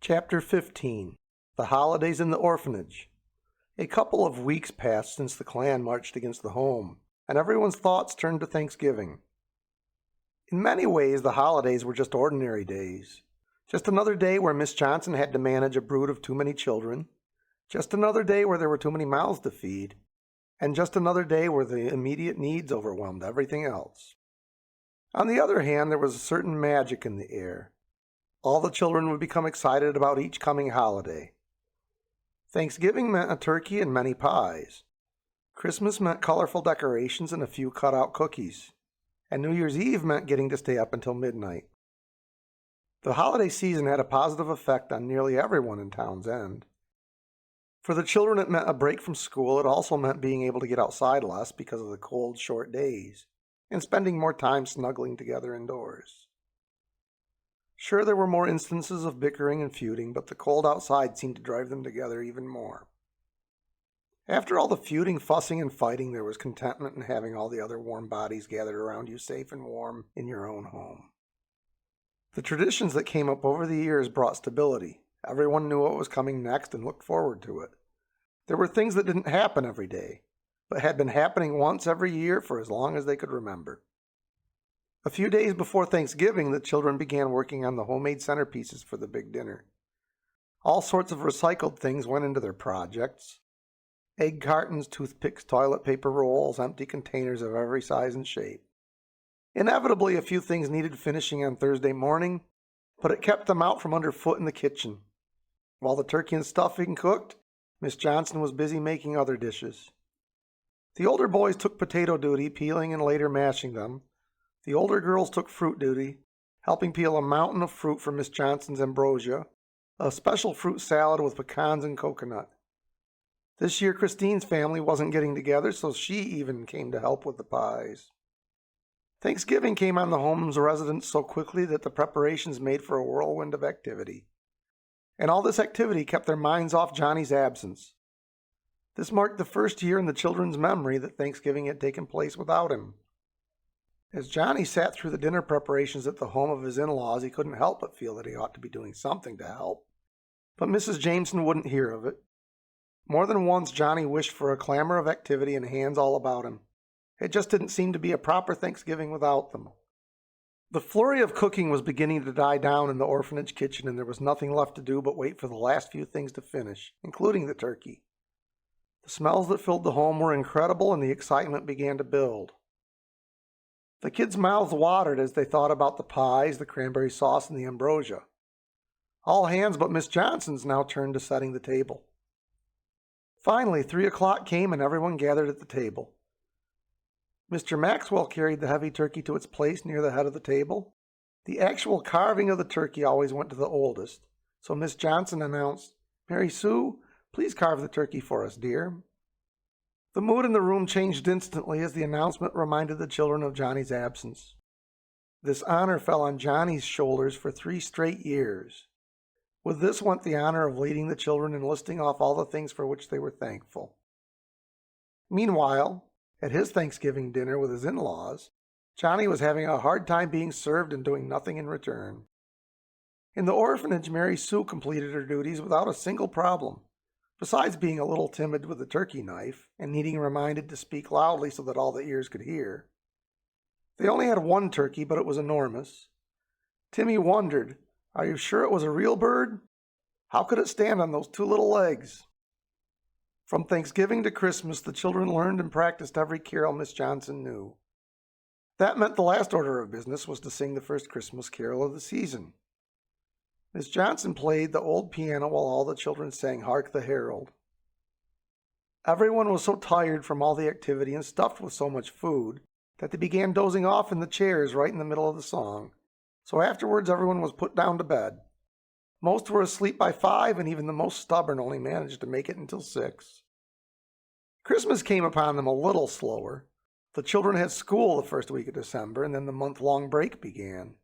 Chapter 15. The Holidays in the Orphanage. A couple of weeks passed since the Klan marched against the home, and everyone's thoughts turned to Thanksgiving. In many ways, the holidays were just ordinary days. Just another day where Miss Johnson had to manage a brood of too many children. Just another day where there were too many mouths to feed. And just another day where the immediate needs overwhelmed everything else. On the other hand, there was a certain magic in the air. All the children would become excited about each coming holiday. Thanksgiving meant a turkey and many pies. Christmas meant colorful decorations and a few cut-out cookies. And New Year's Eve meant getting to stay up until midnight. The holiday season had a positive effect on nearly everyone in Town's End. For the children, it meant a break from school. It also meant being able to get outside less because of the cold, short days, and spending more time snuggling together indoors. Sure, there were more instances of bickering and feuding, but the cold outside seemed to drive them together even more. After all the feuding, fussing, and fighting, there was contentment in having all the other warm bodies gathered around you safe and warm in your own home. The traditions that came up over the years brought stability. Everyone knew what was coming next and looked forward to it. There were things that didn't happen every day, but had been happening once every year for as long as they could remember. A few days before Thanksgiving, the children began working on the homemade centerpieces for the big dinner. All sorts of recycled things went into their projects. Egg cartons, toothpicks, toilet paper rolls, empty containers of every size and shape. Inevitably, a few things needed finishing on Thursday morning, but it kept them out from underfoot in the kitchen. While the turkey and stuffing cooked, Miss Johnson was busy making other dishes. The older boys took potato duty, peeling and later mashing them. The older girls took fruit duty, helping peel a mountain of fruit for Miss Johnson's ambrosia, a special fruit salad with pecans and coconut. This year, Christine's family wasn't getting together, so she even came to help with the pies. Thanksgiving came on the home's residents so quickly that the preparations made for a whirlwind of activity. And all this activity kept their minds off Johnny's absence. This marked the first year in the children's memory that Thanksgiving had taken place without him. As Johnny sat through the dinner preparations at the home of his in-laws, he couldn't help but feel that he ought to be doing something to help. But Mrs. Jameson wouldn't hear of it. More than once, Johnny wished for a clamor of activity and hands all about him. It just didn't seem to be a proper Thanksgiving without them. The flurry of cooking was beginning to die down in the orphanage kitchen, and there was nothing left to do but wait for the last few things to finish, including the turkey. The smells that filled the home were incredible, and the excitement began to build. The kids' mouths watered as they thought about the pies, the cranberry sauce, and the ambrosia. All hands but Miss Johnson's now turned to setting the table. Finally, 3 o'clock came and everyone gathered at the table. Mr. Maxwell carried the heavy turkey to its place near the head of the table. The actual carving of the turkey always went to the oldest, so Miss Johnson announced, "Mary Sue, please carve the turkey for us, dear." The mood in the room changed instantly as the announcement reminded the children of Johnny's absence. This honor fell on Johnny's shoulders for 3 straight years. With this went the honor of leading the children and listing off all the things for which they were thankful. Meanwhile, at his Thanksgiving dinner with his in-laws, Johnny was having a hard time being served and doing nothing in return. In the orphanage, Mary Sue completed her duties without a single problem, besides being a little timid with the turkey knife and needing reminded to speak loudly so that all the ears could hear. They only had 1 turkey, but it was enormous. Timmy wondered, "Are you sure it was a real bird? How could it stand on those 2 little legs?" From Thanksgiving to Christmas, the children learned and practiced every carol Miss Johnson knew. That meant the last order of business was to sing the first Christmas carol of the season. Miss Johnson played the old piano while all the children sang "Hark the Herald." Everyone was so tired from all the activity and stuffed with so much food that they began dozing off in the chairs right in the middle of the song. So afterwards, everyone was put down to bed. Most were asleep by 5, and even the most stubborn only managed to make it until 6. Christmas came upon them a little slower. The children had school the first week of December, and then the month-long break began.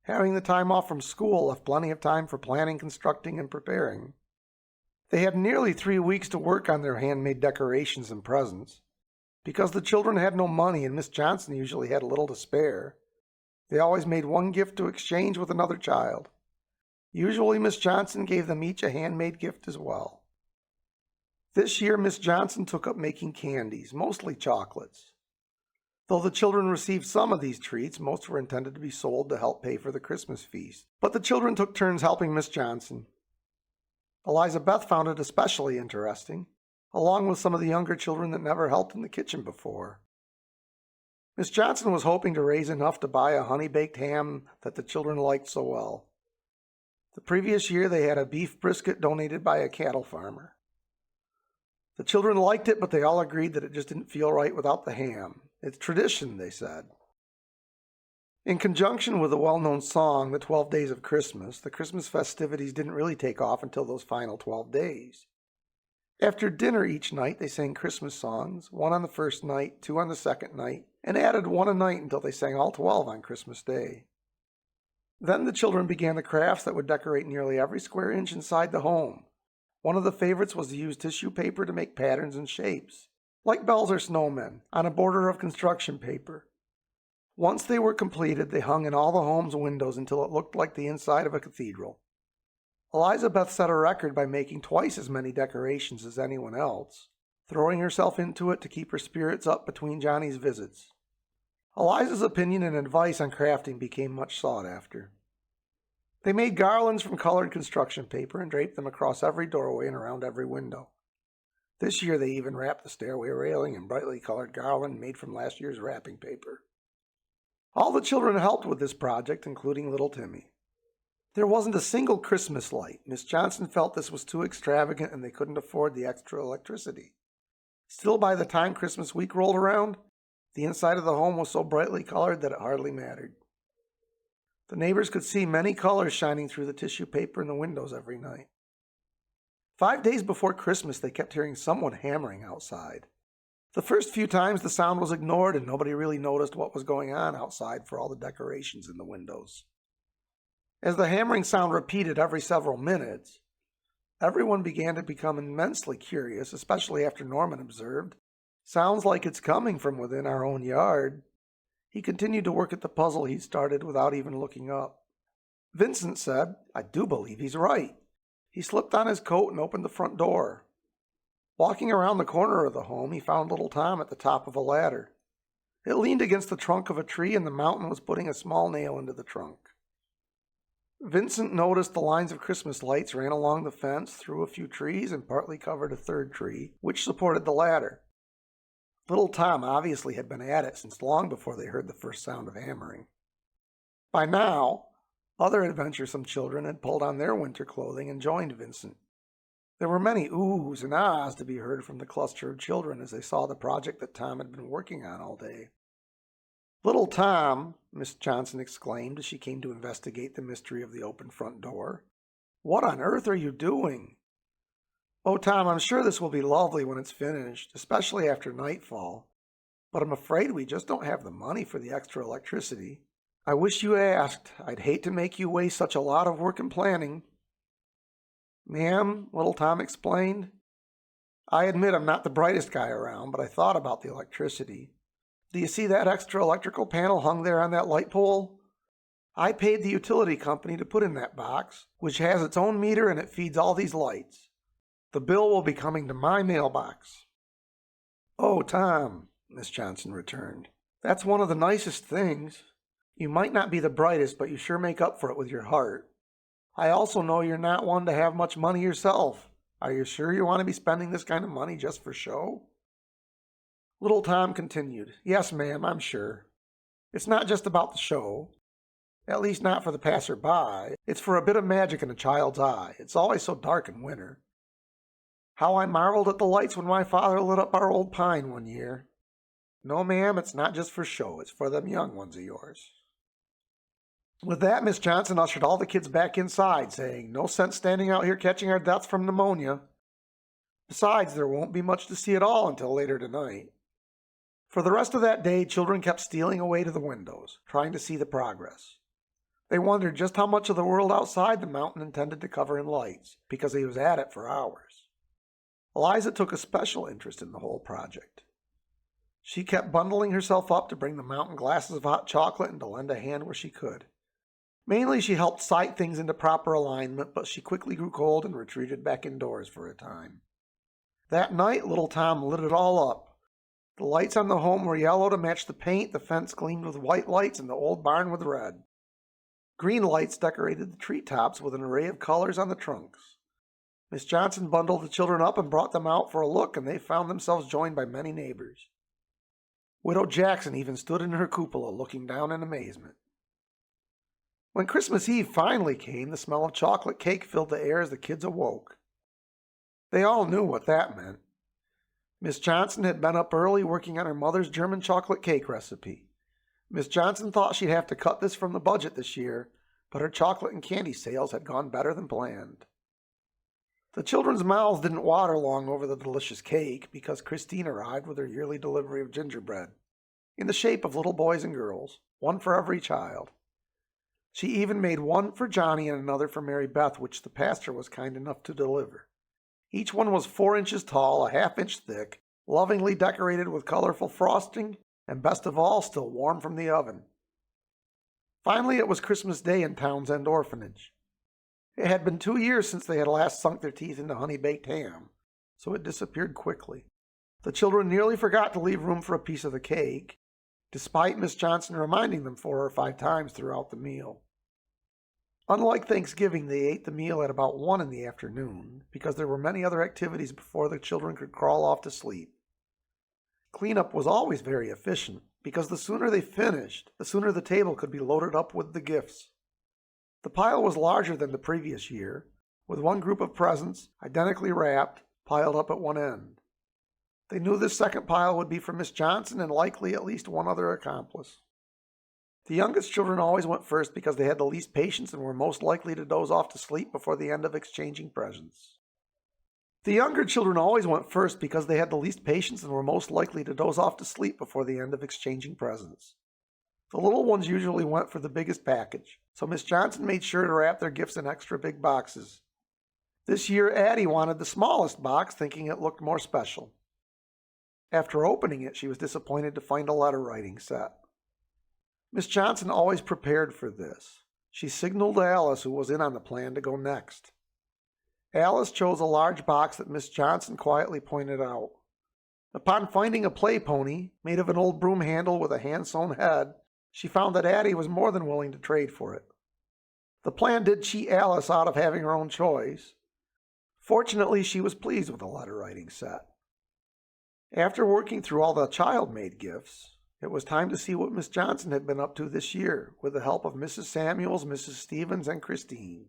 Having the time off from school left plenty of time for planning, constructing, and preparing. They had nearly 3 weeks to work on their handmade decorations and presents. Because the children had no money and Miss Johnson usually had a little to spare, they always made one gift to exchange with another child. Usually Miss Johnson gave them each a handmade gift as well. This year Miss Johnson took up making candies, mostly chocolates. Though the children received some of these treats, most were intended to be sold to help pay for the Christmas feast. But the children took turns helping Miss Johnson. Eliza Beth found it especially interesting, along with some of the younger children that never helped in the kitchen before. Miss Johnson was hoping to raise enough to buy a honey-baked ham that the children liked so well. The previous year they had a beef brisket donated by a cattle farmer. The children liked it, but they all agreed that it just didn't feel right without the ham. It's tradition, they said. In conjunction with the well-known song, The 12 Days of Christmas, the Christmas festivities didn't really take off until those final 12 days. After dinner each night, they sang Christmas songs, one on the first night, two on the second night, and added one a night until they sang all 12 on Christmas Day. Then the children began the crafts that would decorate nearly every square inch inside the home. One of the favorites was to use tissue paper to make patterns and shapes, like bells or snowmen, on a border of construction paper. Once they were completed, they hung in all the home's windows until it looked like the inside of a cathedral. Eliza Beth set a record by making twice as many decorations as anyone else, throwing herself into it to keep her spirits up between Johnny's visits. Eliza's opinion and advice on crafting became much sought after. They made garlands from colored construction paper and draped them across every doorway and around every window. This year they even wrapped the stairway railing in brightly colored garland made from last year's wrapping paper. All the children helped with this project, including little Timmy. There wasn't a single Christmas light. Miss Johnson felt this was too extravagant and they couldn't afford the extra electricity. Still, by the time Christmas week rolled around, the inside of the home was so brightly colored that it hardly mattered. The neighbors could see many colors shining through the tissue paper in the windows every night. 5 days before Christmas, they kept hearing someone hammering outside. The first few times the sound was ignored and nobody really noticed what was going on outside for all the decorations in the windows. As the hammering sound repeated every several minutes, everyone began to become immensely curious, especially after Norman observed, "Sounds like it's coming from within our own yard." He continued to work at the puzzle he'd started without even looking up. Vincent said, "I do believe he's right." He slipped on his coat and opened the front door. Walking around the corner of the home, he found little Tom at the top of a ladder. It leaned against the trunk of a tree and the mountain was putting a small nail into the trunk. Vincent noticed the lines of Christmas lights ran along the fence, through a few trees, and partly covered a third tree, which supported the ladder. Little Tom obviously had been at it since long before they heard the first sound of hammering. By now, other adventuresome children had pulled on their winter clothing and joined Vincent. There were many oohs and ahs to be heard from the cluster of children as they saw the project that Tom had been working on all day. "Little Tom," Miss Johnson exclaimed as she came to investigate the mystery of the open front door, "what on earth are you doing?" "Oh, Tom, I'm sure this will be lovely when it's finished, especially after nightfall. But I'm afraid we just don't have the money for the extra electricity. I wish you asked. I'd hate to make you waste such a lot of work and planning." "Ma'am," little Tom explained, "I admit I'm not the brightest guy around, but I thought about the electricity. Do you see that extra electrical panel hung there on that light pole? I paid the utility company to put in that box, which has its own meter and it feeds all these lights. The bill will be coming to my mailbox." "Oh, Tom," Miss Johnson returned, "that's one of the nicest things. You might not be the brightest, but you sure make up for it with your heart. I also know you're not one to have much money yourself. Are you sure you want to be spending this kind of money just for show?" Little Tom continued, "Yes, ma'am, I'm sure. It's not just about the show. At least not for the passer-by. It's for a bit of magic in a child's eye. It's always so dark in winter. How I marveled at the lights when my father lit up our old pine one year. No, ma'am, it's not just for show. It's for them young ones of yours." With that, Miss Johnson ushered all the kids back inside, saying, "No sense standing out here catching our deaths from pneumonia. Besides, there won't be much to see at all until later tonight." For the rest of that day, children kept stealing away to the windows, trying to see the progress. They wondered just how much of the world outside the mountain intended to cover in lights, because he was at it for hours. Eliza took a special interest in the whole project. She kept bundling herself up to bring the mountain glasses of hot chocolate and to lend a hand where she could. Mainly she helped sight things into proper alignment, but she quickly grew cold and retreated back indoors for a time. That night, little Tom lit it all up. The lights on the home were yellow to match the paint, the fence gleamed with white lights, and the old barn with red. Green lights decorated the treetops with an array of colors on the trunks. Miss Johnson bundled the children up and brought them out for a look, and they found themselves joined by many neighbors. Widow Jackson even stood in her cupola looking down in amazement. When Christmas Eve finally came, the smell of chocolate cake filled the air as the kids awoke. They all knew what that meant. Miss Johnson had been up early working on her mother's German chocolate cake recipe. Miss Johnson thought she'd have to cut this from the budget this year, but her chocolate and candy sales had gone better than planned. The children's mouths didn't water long over the delicious cake because Christine arrived with her yearly delivery of gingerbread, in the shape of little boys and girls, one for every child. She even made one for Johnny and another for Mary Beth, which the pastor was kind enough to deliver. Each one was 4 inches tall, a half-inch thick, lovingly decorated with colorful frosting, and best of all, still warm from the oven. Finally, it was Christmas Day in Townsend Orphanage. It had been 2 years since they had last sunk their teeth into honey-baked ham, so it disappeared quickly. The children nearly forgot to leave room for a piece of the cake, despite Miss Johnson reminding them 4 or 5 times throughout the meal. Unlike Thanksgiving, they ate the meal at about 1 in the afternoon, because there were many other activities before the children could crawl off to sleep. Cleanup was always very efficient, because the sooner they finished, the sooner the table could be loaded up with the gifts. The pile was larger than the previous year, with one group of presents, identically wrapped, piled up at one end. They knew this second pile would be for Miss Johnson and likely at least one other accomplice. The youngest children always went first because they had the least patience and were most likely to doze off to sleep before the end of exchanging presents. The younger children always went first because they had the least patience and were most likely to doze off to sleep before the end of exchanging presents. The little ones usually went for the biggest package, so Miss Johnson made sure to wrap their gifts in extra big boxes. This year, Addie wanted the smallest box, thinking it looked more special. After opening it, she was disappointed to find a letter writing set. Miss Johnson always prepared for this. She signaled Alice, who was in on the plan, to go next. Alice chose a large box that Miss Johnson quietly pointed out. Upon finding a play pony, made of an old broom handle with a hand-sewn head, she found that Addie was more than willing to trade for it. The plan did cheat Alice out of having her own choice. Fortunately, she was pleased with the letter-writing set. After working through all the child-made gifts, it was time to see what Miss Johnson had been up to this year, with the help of Mrs. Samuels, Mrs. Stevens, and Christine.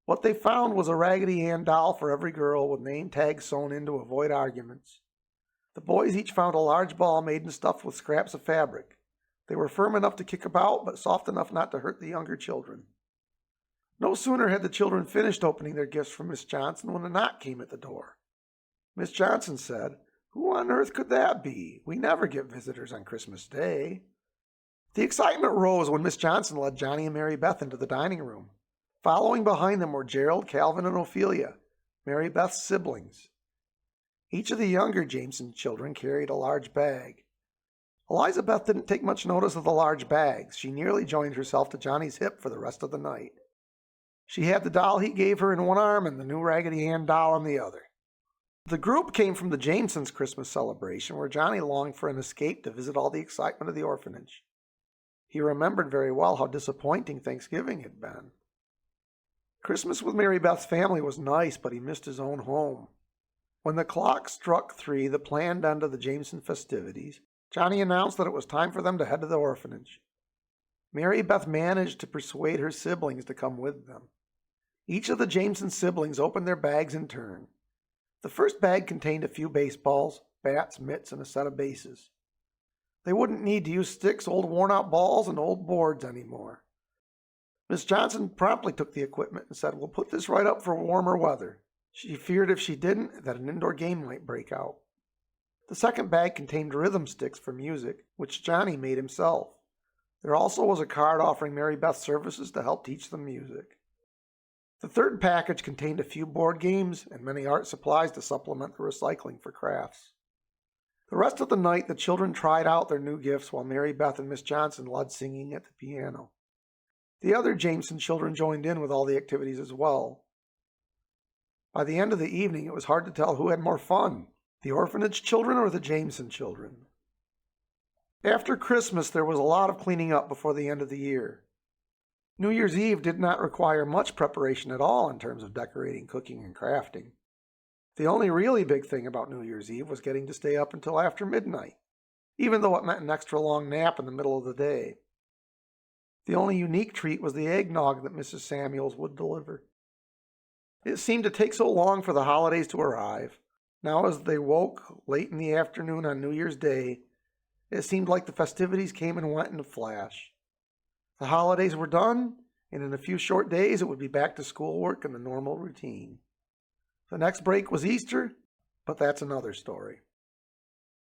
What they found was a Raggedy Ann doll for every girl with name tags sewn in to avoid arguments. The boys each found a large ball made and stuffed with scraps of fabric. They were firm enough to kick about, but soft enough not to hurt the younger children. No sooner had the children finished opening their gifts from Miss Johnson when a knock came at the door. Miss Johnson said, "Who on earth could that be? We never get visitors on Christmas Day." The excitement rose when Miss Johnson led Johnny and Mary Beth into the dining room. Following behind them were Gerald, Calvin, and Ophelia, Mary Beth's siblings. Each of the younger Jameson children carried a large bag. Elizabeth didn't take much notice of the large bags. She nearly joined herself to Johnny's hip for the rest of the night. She had the doll he gave her in one arm and the new Raggedy Ann doll in the other. The group came from the Jamesons' Christmas celebration, where Johnny longed for an escape to visit all the excitement of the orphanage. He remembered very well how disappointing Thanksgiving had been. Christmas with Mary Beth's family was nice, but he missed his own home. When the clock struck 3, the planned end of the Jameson festivities, Johnny announced that it was time for them to head to the orphanage. Mary Beth managed to persuade her siblings to come with them. Each of the Jameson siblings opened their bags in turn. The first bag contained a few baseballs, bats, mitts, and a set of bases. They wouldn't need to use sticks, old worn-out balls, and old boards anymore. Miss Johnson promptly took the equipment and said, "We'll put this right up for warmer weather." She feared if she didn't, that an indoor game might break out. The second bag contained rhythm sticks for music, which Johnny made himself. There also was a card offering Mary Beth services to help teach them music. The third package contained a few board games and many art supplies to supplement the recycling for crafts. The rest of the night, the children tried out their new gifts while Mary Beth and Miss Johnson led singing at the piano. The other Jameson children joined in with all the activities as well. By the end of the evening, it was hard to tell who had more fun, the orphanage children or the Jameson children. After Christmas, there was a lot of cleaning up before the end of the year. New Year's Eve did not require much preparation at all in terms of decorating, cooking, and crafting. The only really big thing about New Year's Eve was getting to stay up until after midnight, even though it meant an extra long nap in the middle of the day. The only unique treat was the eggnog that Mrs. Samuels would deliver. It seemed to take so long for the holidays to arrive. Now as they woke late in the afternoon on New Year's Day, it seemed like the festivities came and went in a flash. The holidays were done, and in a few short days it would be back to schoolwork and the normal routine. The next break was Easter, but that's another story.